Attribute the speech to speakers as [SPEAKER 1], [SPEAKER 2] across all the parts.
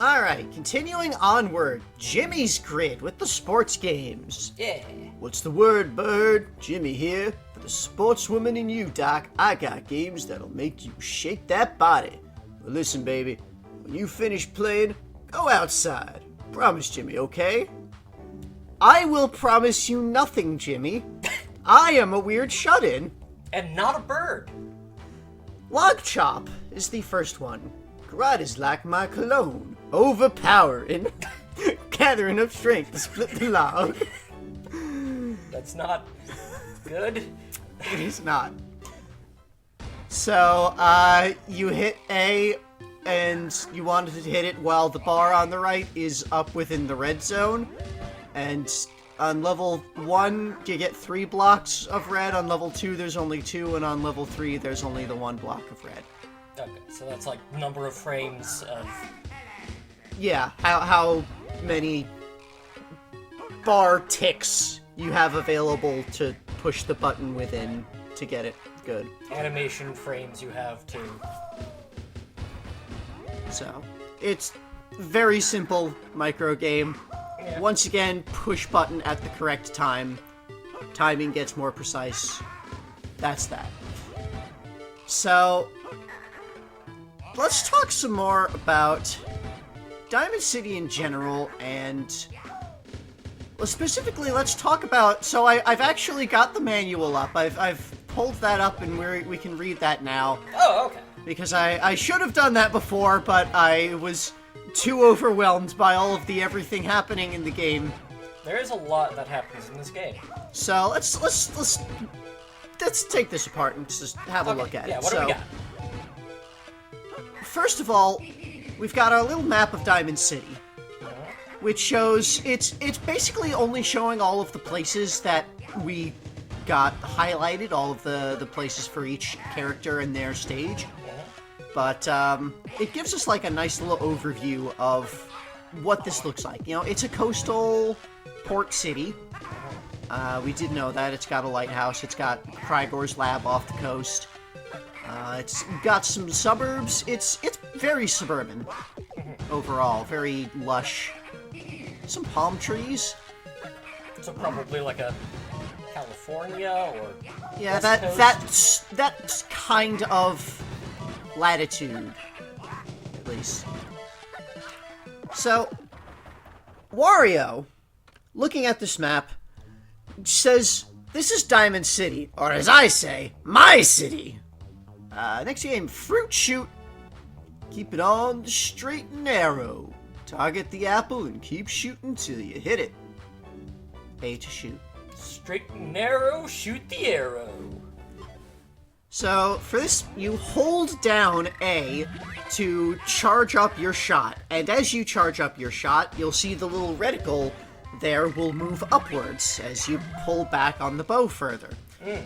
[SPEAKER 1] Alright, continuing onward. Jimmy's Grid with the sports games.
[SPEAKER 2] Yeah.
[SPEAKER 1] What's the word, bird? Jimmy here. For the sportswoman in you, Doc, I got games that'll make you shake that body. Well, listen, baby. When you finish playing, go outside. Promise, Jimmy, okay? I will promise you nothing, Jimmy. I am a weird shut-in.
[SPEAKER 2] And not a bird.
[SPEAKER 1] Log chop is the first one. Karate is like my cologne. Overpowering. Gathering up strength to split the log.
[SPEAKER 2] That's not good.
[SPEAKER 1] It is not. So, you hit A, and you wanted to hit it while the bar on the right is up within the red zone. And on level 1, you get 3 blocks of red. On level 2, there's only 2. And on level 3, there's only the 1 block of red.
[SPEAKER 2] Okay, so that's like number of frames of...
[SPEAKER 1] Yeah, how many bar ticks you have available to push the button within to get it good.
[SPEAKER 2] animation frames you have to...
[SPEAKER 1] So, it's very simple micro game.
[SPEAKER 2] Yeah.
[SPEAKER 1] Once again, push button at the correct time. Timing gets more precise. That's that. So, let's talk some more about Diamond City in general, and well, specifically, let's talk about... So I've actually got the manual up. I've pulled that up, and we can read that now.
[SPEAKER 2] Oh, okay.
[SPEAKER 1] Because I should have done that before, but I was too overwhelmed by all of the everything happening in the game.
[SPEAKER 2] There is a lot that happens in this game.
[SPEAKER 1] So let's take this apart and just have a look at
[SPEAKER 2] yeah,
[SPEAKER 1] it.
[SPEAKER 2] what do we got?
[SPEAKER 1] First of all, we've got our little map of Diamond City, which shows it's basically only showing all of the places that we got highlighted, all of the places for each character and their stage. But it gives us like a nice little overview of what this looks like. You know, it's a coastal port city. We did know that. It's got a lighthouse. It's got Krygor's lab off the coast. It's got some suburbs. It's very suburban overall. Very lush. Some palm trees.
[SPEAKER 2] So probably like a California or
[SPEAKER 1] Yeah,
[SPEAKER 2] West Coast?
[SPEAKER 1] that's kind of latitude, at least. So, Wario, looking at this map, says, "This is Diamond City, or as I say, my city." Next game, Fruit Shoot. Keep it on the straight and narrow. Target the apple and keep shooting till you hit it. A to shoot.
[SPEAKER 2] Straight and narrow, shoot the arrow.
[SPEAKER 1] So, for this, you hold down A to charge up your shot. And as you charge up your shot, you'll see the little reticle there will move upwards as you pull back on the bow further.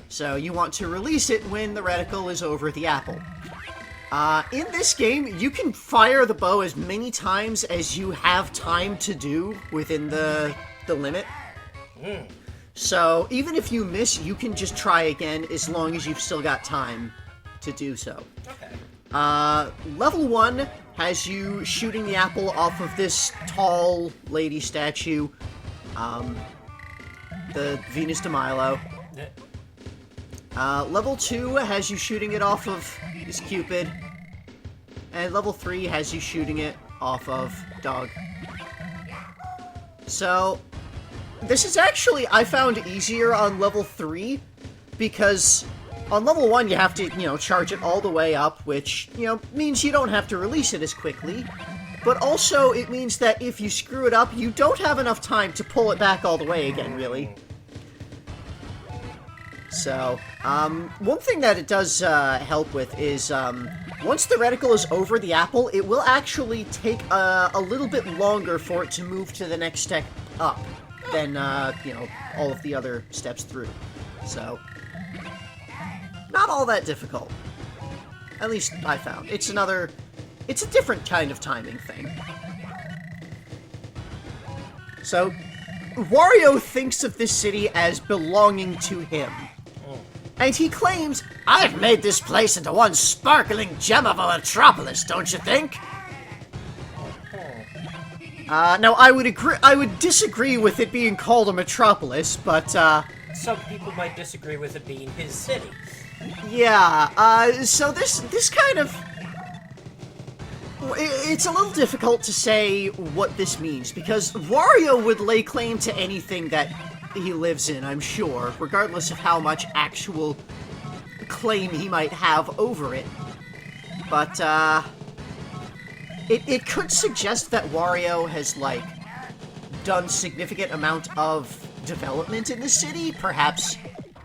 [SPEAKER 1] So you want to release it when the reticle is over the apple. In this game, you can fire the bow as many times as you have time to do within the limit. So even if you miss, you can just try again as long as you've still got time to do so.
[SPEAKER 2] Okay.
[SPEAKER 1] Level 1 has you shooting the apple off of this tall lady statue, the Venus de Milo. Level 2 has you shooting it off of this Cupid, and level 3 has you shooting it off of Dog. So, this is actually, I found, easier on level 3, because on level 1 you have to, charge it all the way up, which, means you don't have to release it as quickly, but also it means that if you screw it up, you don't have enough time to pull it back all the way again, really. So, one thing that it does help with is, once the reticle is over the apple, it will actually take a little bit longer for it to move to the next step up than, all of the other steps through. So, not all that difficult. At least I found. It's a different kind of timing thing. So, Wario thinks of this city as belonging to him. And he claims, "I've made this place into one sparkling gem of a metropolis, don't you think?" Now, I would disagree with it being called a metropolis, but,
[SPEAKER 2] Some people might disagree with it being his city.
[SPEAKER 1] yeah, so this kind of... It's a little difficult to say what this means, because Wario would lay claim to anything that he lives in, I'm sure, regardless of how much actual claim he might have over it. But, it could suggest that Wario has, like, done significant amount of development in the city. Perhaps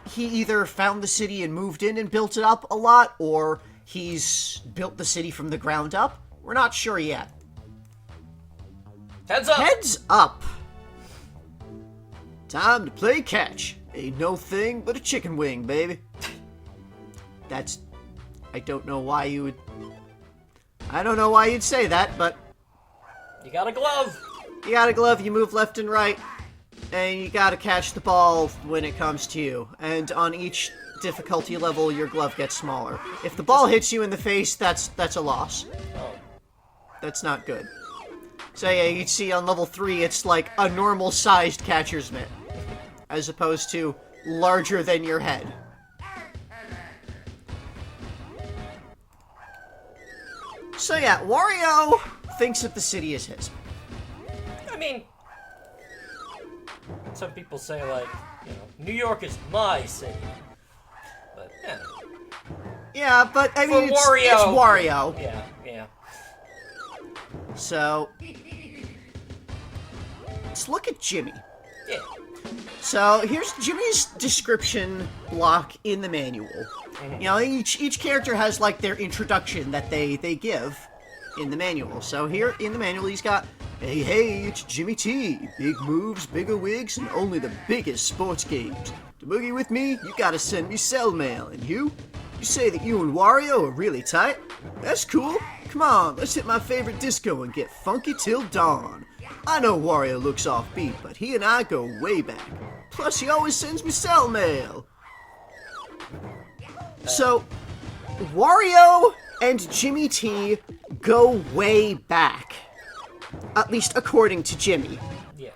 [SPEAKER 1] he either found the city and moved in and built it up a lot, or he's built the city from the ground up. We're not sure yet.
[SPEAKER 2] Heads up!
[SPEAKER 1] Heads up! Time to play catch. Ain't no thing but a chicken wing, baby. That's... I don't know why you'd say that, but...
[SPEAKER 2] You got a glove!
[SPEAKER 1] You got a glove, you move left and right, and you gotta catch the ball when it comes to you. And on each difficulty level, your glove gets smaller. If the ball hits you in the face, that's a loss.
[SPEAKER 2] Oh.
[SPEAKER 1] That's not good. So yeah, you'd see on level 3, it's like a normal-sized catcher's mitt, as opposed to larger than your head. So yeah, Wario thinks that the city is his.
[SPEAKER 2] I mean, some people say, like, you know, New York is my city. But, yeah.
[SPEAKER 1] Yeah, but, I mean, it's
[SPEAKER 2] Wario.
[SPEAKER 1] It's Wario.
[SPEAKER 2] Yeah, yeah.
[SPEAKER 1] So, let's look at Jimmy.
[SPEAKER 2] Yeah.
[SPEAKER 1] So, here's Jimmy's description block in the manual. You know, each character has, like, their introduction that they give in the manual. So here, in the manual, he's got, hey, it's Jimmy T. Big moves, bigger wigs, and only the biggest sports games. To boogie with me, you gotta send me cell mail. And you say that you and Wario are really tight? That's cool. Come on, let's hit my favorite disco and get funky till dawn. I know Wario looks offbeat, but he and I go way back. Plus, he always sends me cell mail. So, Wario and Jimmy T go way back. At least according to Jimmy.
[SPEAKER 2] Yeah.